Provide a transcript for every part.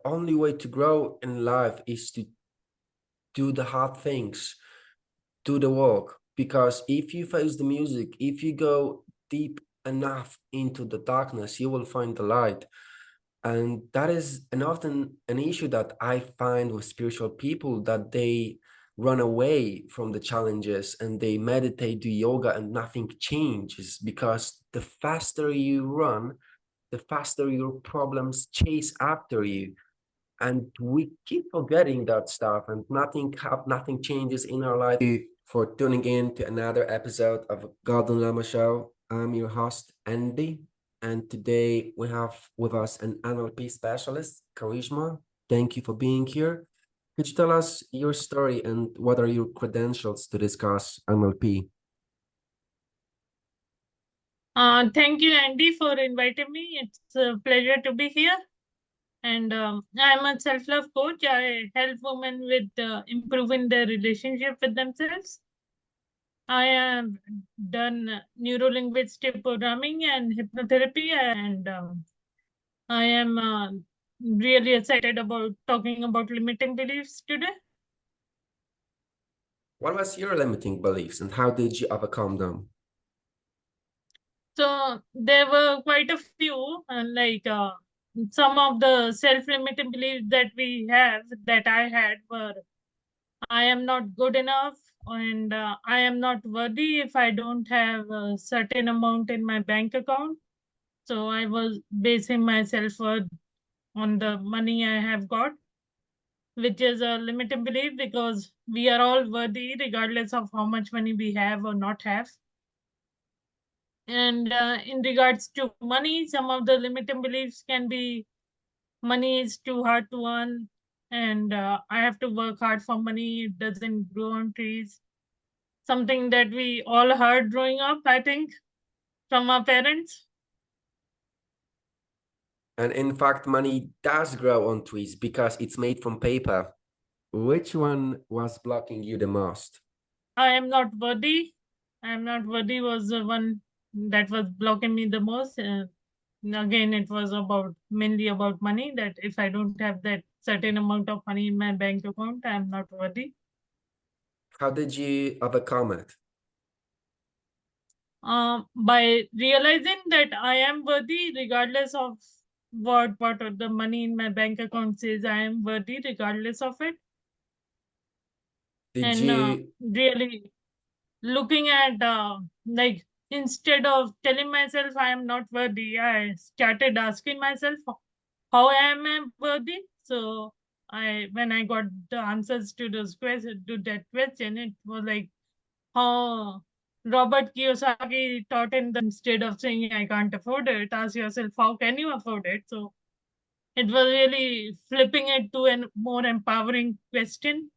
only way to grow in life is to do the hard things, do the work. Because if you face the music, if you go deep enough into the darkness, you will find the light. And that is often an issue that I find with spiritual people, that they run away from the challenges and they meditate, do yoga, and nothing changes, because the faster you run, the faster your problems chase after you. And we keep forgetting that stuff, and nothing changes in our life. Thank you for tuning in to another episode of Golden Lama Show. I'm your host, Andy, and today we have with us an NLP specialist, Karishma. Thank you for being here. Could you tell us your story and what are your credentials to discuss NLP? Thank you, Andy, for inviting me. It's a pleasure to be here. And I'm a self-love coach. I help women with improving their relationship with themselves. I have done neuro-linguistic programming and hypnotherapy, and I am really excited about talking about limiting beliefs today. What was your limiting beliefs and how did you overcome them? So there were quite a few, some of the self-limiting beliefs that we have, that I had, were I am not good enough, and I am not worthy if I don't have a certain amount in my bank account. So I was basing my self-worth on the money I have got, which is a limiting belief because we are all worthy regardless of how much money we have or not have. And in regards to money, some of the limiting beliefs can be money is too hard to earn, and I have to work hard for money. It doesn't grow on trees. Something that we all heard growing up, I think, from our parents. And in fact, money does grow on trees because it's made from paper. Which one was blocking you the most? I am not worthy. I am not worthy was the one that was blocking me the most. Again, it was about mainly about money. That if I don't have that certain amount of money in my bank account, I am not worthy. How did you overcome it? By realizing that I am worthy regardless of what the money in my bank account says, I am worthy regardless of it, Did and you really looking at like instead of telling myself I am not worthy, I started asking myself how am I worthy. So I when I got the answers to those questions to that question, it was like how Robert Kiyosaki taught in the instead of saying I can't afford it, ask yourself how can you afford it. So it was really flipping it to a more empowering question.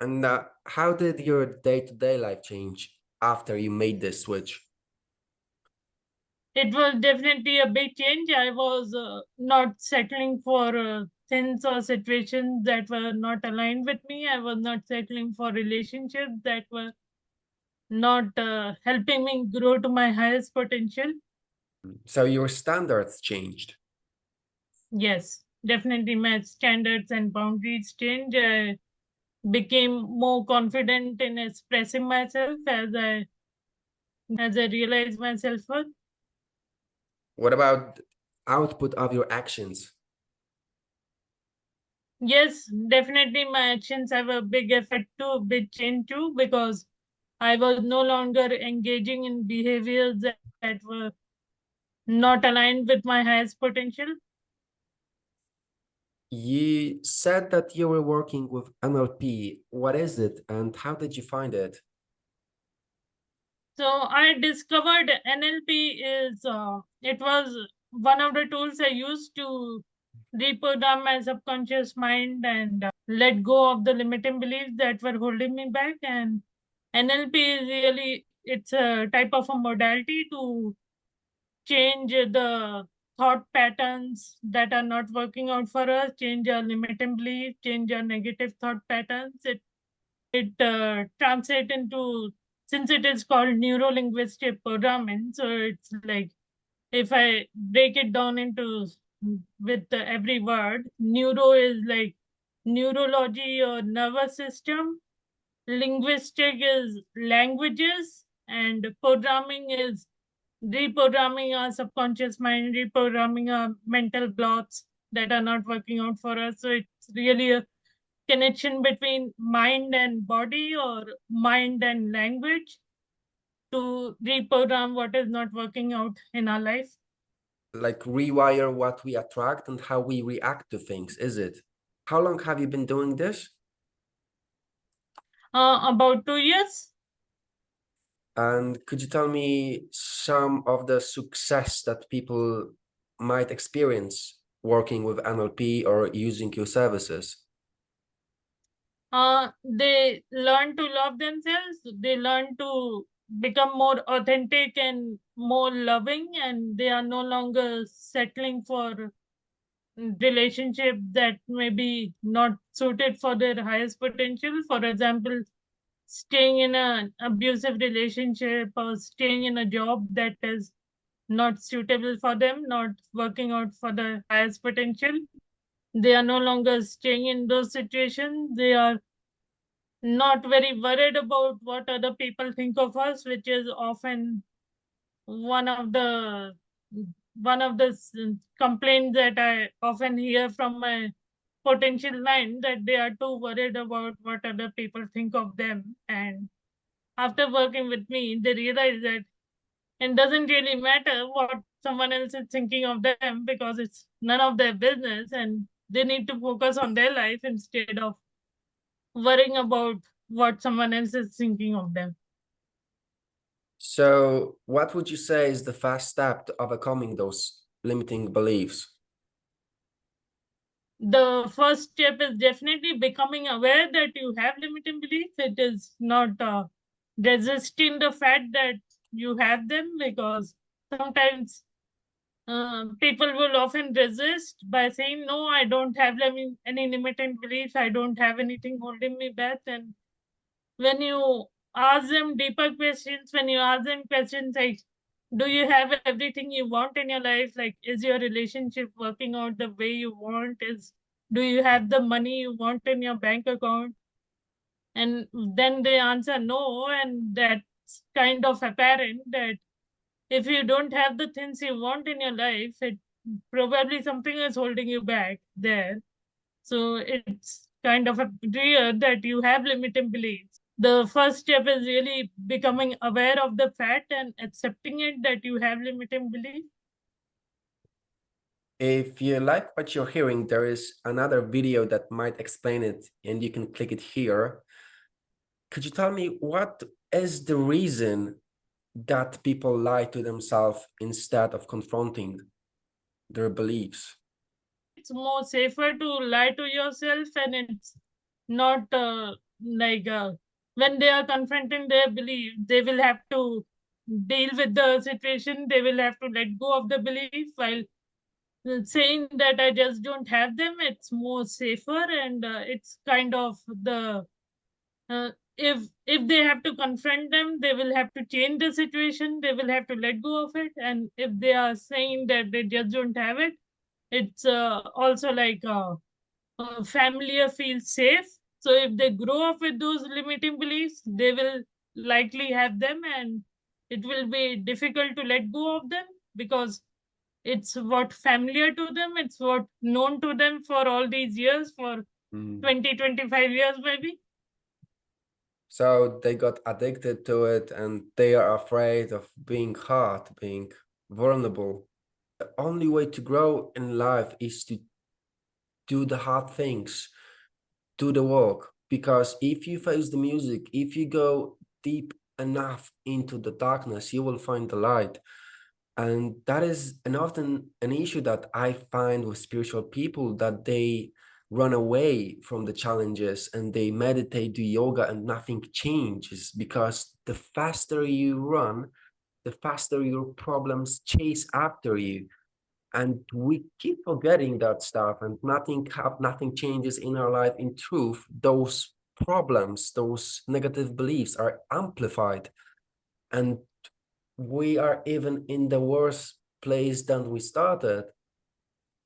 and how did your day-to-day life change after you made this switch? It was definitely a big change. I was not settling for things or situations that were not aligned with me. I was not settling for relationships that were not helping me grow to my highest potential. So your standards changed. Yes, definitely my standards and boundaries changed. I became more confident in expressing myself as I realized my self-worth. What about output of your actions? Yes, definitely my actions have a big effect too, big change too, because I was no longer engaging in behaviors that were not aligned with my highest potential. You said that you were working with NLP. What is it and how did you find it? So I discovered NLP is it was one of the tools I used to reprogram my subconscious mind and let go of the limiting beliefs that were holding me back. And NLP is really it's a type of a modality to change the thought patterns that are not working out for us, change our limiting belief, change our negative thought patterns. It translates into, since it is called neuro linguistic programming, so it's like if I break it down into with every word. Neuro is like neurology or nervous system. Linguistic is languages, and programming is reprogramming our subconscious mind, reprogramming our mental blocks that are not working out for us. So it's really a connection between mind and body or mind and language to reprogram what is not working out in our life. Like rewire what we attract and how we react to things, is it? How long have you been doing this? About 2 years. And could you tell me some of the success that people might experience working with NLP or using your services? They learn to love themselves. They learn to become more authentic and more loving, and they are no longer settling for relationship that may be not suited for their highest potential. For example, staying in an abusive relationship or staying in a job that is not suitable for them, not working out for the highest potential. They are no longer staying in those situations. They are not very worried about what other people think of us, which is often one of the complaints that I often hear from my potential client, that they are too worried about what other people think of them. And after working with me, they realize that it doesn't really matter what someone else is thinking of them, because it's none of their business, and they need to focus on their life instead of worrying about what someone else is thinking of them. So what would you say is the first step to overcoming those limiting beliefs? The first step is definitely becoming aware that you have limiting beliefs. It is not resisting the fact that you have them, because sometimes people will often resist by saying, no, I don't have any limiting beliefs, I don't have anything holding me back. And when you ask them deeper questions, when you ask them questions like, do you have everything you want in your life? Like, is your relationship working out the way you want? Do you have the money you want in your bank account? And then they answer no, and that's kind of apparent that if you don't have the things you want in your life, it probably something is holding you back there. So it's kind of a clear that you have limiting beliefs. The first step is really becoming aware of the fact and accepting it that you have limiting beliefs. If you like what you're hearing, there is another video that might explain it, and you can click it here. Could you tell me what is the reason that people lie to themselves instead of confronting their beliefs? It's more safer to lie to yourself, and it's not like when they are confronting their belief, they will have to deal with the situation, they will have to let go of the belief, while saying that I just don't have them, it's more safer. And it's kind of the if they have to confront them, they will have to change the situation, they will have to let go of it. And if they are saying that they just don't have it, it's also like familiar feels safe. So if they grow up with those limiting beliefs, they will likely have them, and it will be difficult to let go of them, because it's what familiar to them, it's what known to them for all these years, for Mm. 20-25 years maybe. So they got addicted to it and they are afraid of being hurt, being vulnerable. The only way to grow in life is to do the hard things, do the work. Because if you face the music, if you go deep enough into the darkness, you will find the light. And that is an often an issue that I find with spiritual people, that they run away from the challenges and they meditate, do yoga, and nothing changes, because the faster you run, the faster your problems chase after you. And we keep forgetting that stuff, and nothing changes in our life. In truth, those problems, those negative beliefs are amplified, and we are even in the worst place than we started.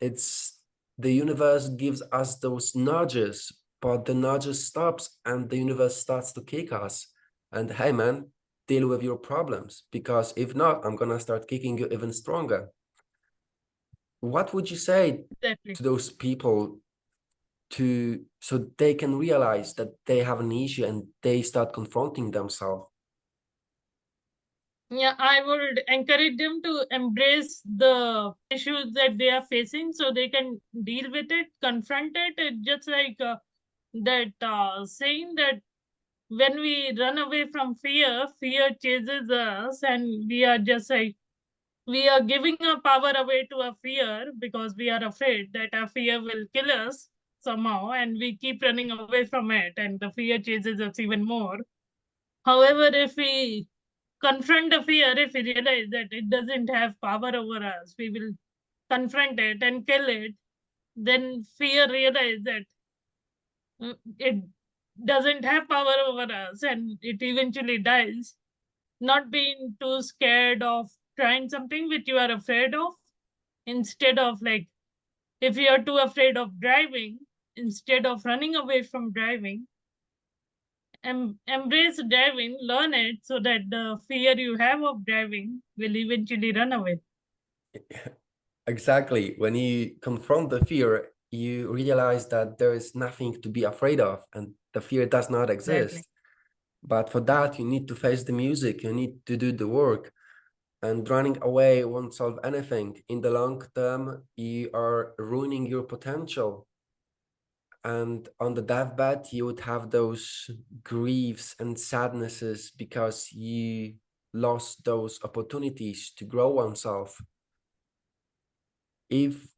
It's the universe gives us those nudges, but the nudges stops and the universe starts to kick us. And hey man, deal with your problems, because if not, I'm gonna start kicking you even stronger. What would you say Exactly. to those people to so they can realize that they have an issue and they start confronting themselves? Yeah, I would encourage them to embrace the issues that they are facing so they can deal with it, confront it. It's just like that saying that when we run away from fear, fear chases us, and we are just like we are giving our power away to our fear because we are afraid that our fear will kill us somehow, and we keep running away from it, and the fear chases us even more. However, if we confront the fear, if we realize that it doesn't have power over us, we will confront it and kill it, then fear realize that it doesn't have power over us and it eventually dies. Not being too scared of trying something which you are afraid of, instead of like, if you are too afraid of driving, instead of running away from driving, embrace driving, learn it so that the fear you have of driving will eventually run away. Exactly. When you confront the fear, you realize that there is nothing to be afraid of and the fear does not Exactly. exist. But for that, you need to face the music, you need to do the work. And running away won't solve anything. In the long term, you are ruining your potential. And on the deathbed, you would have those griefs and sadnesses because you lost those opportunities to grow oneself. If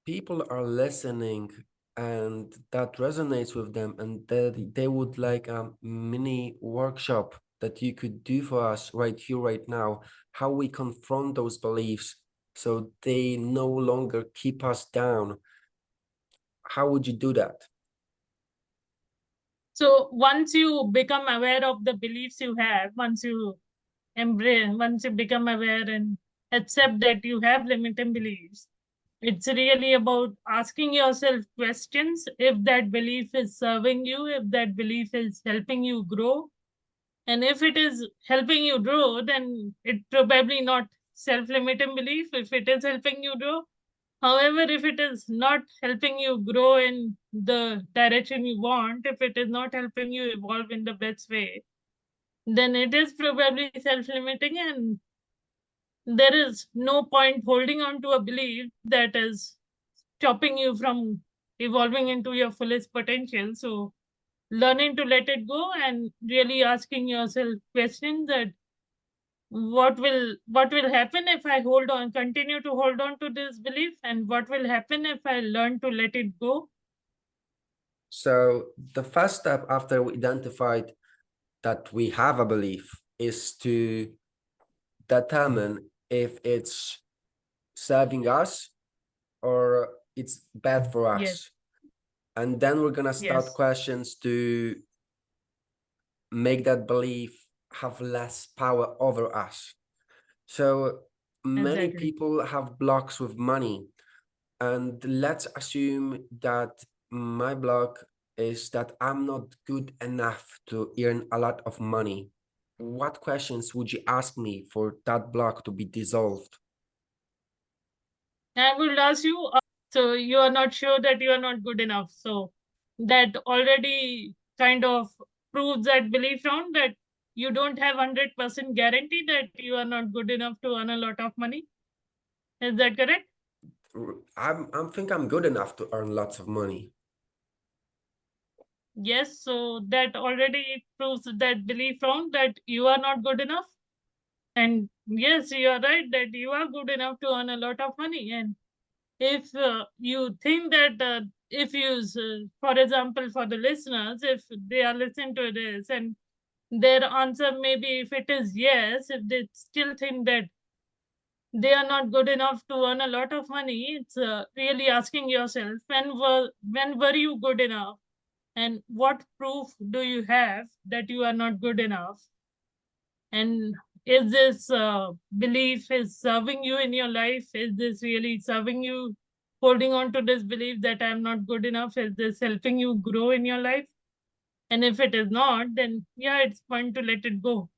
people are listening and that resonates with them and they would like a mini workshop that you could do for us right here right now, how we confront those beliefs so they no longer keep us down, how would you do that? So once you become aware of the beliefs you have, once you become aware and accept that you have limiting beliefs, it's really about asking yourself questions if that belief is serving you, if that belief is helping you grow. And if it is helping you grow, then it probably not self-limiting belief if it is helping you grow. However, if it is not helping you grow in the direction you want, if it is not helping you evolve in the best way, then it is probably self-limiting, and there is no point holding on to a belief that is stopping you from evolving into your fullest potential. So learning to let it go and really asking yourself questions that what will happen if I continue to hold on to this belief, and what will happen if I learn to let it go. So the first step after we identified that we have a belief is to determine if it's serving us or it's bad for Yes. us. And then we're gonna start Yes. questions to make that belief have less power over us. So many Exactly. people have blocks with money. And let's assume that my block is that I'm not good enough to earn a lot of money. What questions would you ask me for that block to be dissolved? I will ask you, so you are not sure that you are not good enough. So that already kind of proves that belief round that you don't have 100% guarantee that you are not good enough to earn a lot of money. Is that correct? I think I'm good enough to earn lots of money. Yes. So that already proves that belief round that you are not good enough. And yes, you are right that you are good enough to earn a lot of money. And if you think that if you, for example, for the listeners, if they are listening to this and their answer maybe if it is yes, if they still think that they are not good enough to earn a lot of money, it's really asking yourself when were you good enough, and what proof do you have that you are not good enough, and is this belief is serving you in your life? Is this really serving you? Holding on to this belief that I'm not good enough, is this helping you grow in your life? And if it is not, then yeah, it's fun to let it go.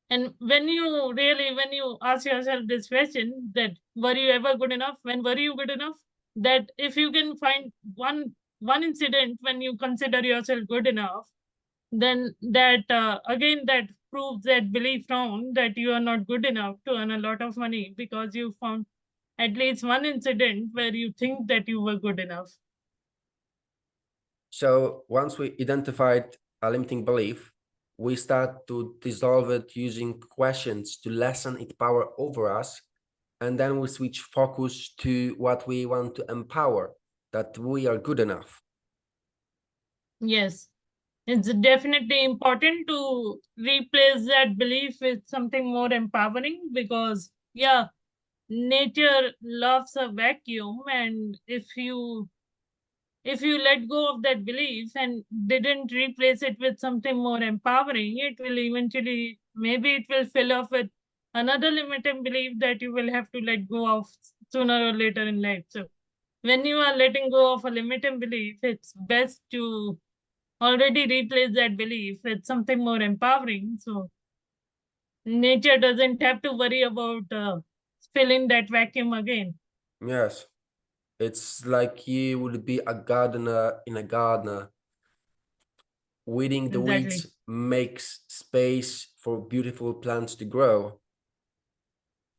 And when you ask yourself this question, that were you ever good enough? When were you good enough? That if you can find one incident when you consider yourself good enough, then that again that proves that belief wrong, that you are not good enough to earn a lot of money, because you found at least one incident where you think that you were good enough. So once we identified a limiting belief, we start to dissolve it using questions to lessen its power over us. And then we switch focus to what we want to empower, that we are good enough. Yes, it's definitely important to replace that belief with something more empowering, because yeah, nature loves a vacuum, and if you let go of that belief and didn't replace it with something more empowering, it will eventually, maybe it will fill up with another limiting belief that you will have to let go of sooner or later in life. So when you are letting go of a limiting belief, it's best to already replace that belief with something more empowering. So nature doesn't have to worry about filling that vacuum again. Yes, it's like you would be a gardener in a garden. Weeding the Exactly. weeds makes space for beautiful plants to grow.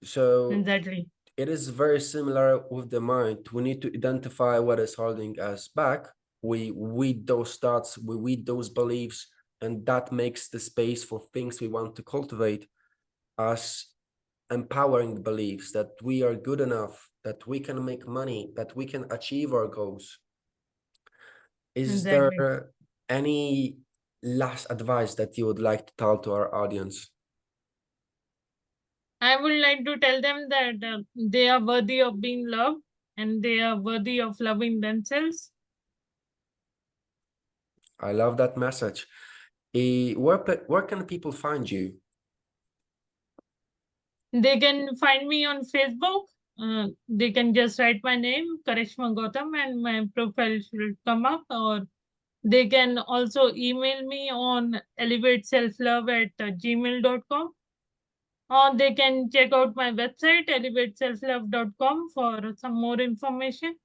So Exactly. it is very similar with the mind. We need to identify what is holding us back. We weed those thoughts, we weed those beliefs, and that makes the space for things we want to cultivate, us empowering the beliefs that we are good enough, that we can make money, that we can achieve our goals. Is Exactly. there any last advice that you would like to tell to our audience? I would like to tell them that they are worthy of being loved, and they are worthy of loving themselves. I love that message. Where can people find you? They can find me on Facebook. They can just write my name, Karishma Gautam, and my profile should come up. Or they can also email me on elevateselflove at gmail.com. Or they can check out my website, elevateselflove.com, for some more information.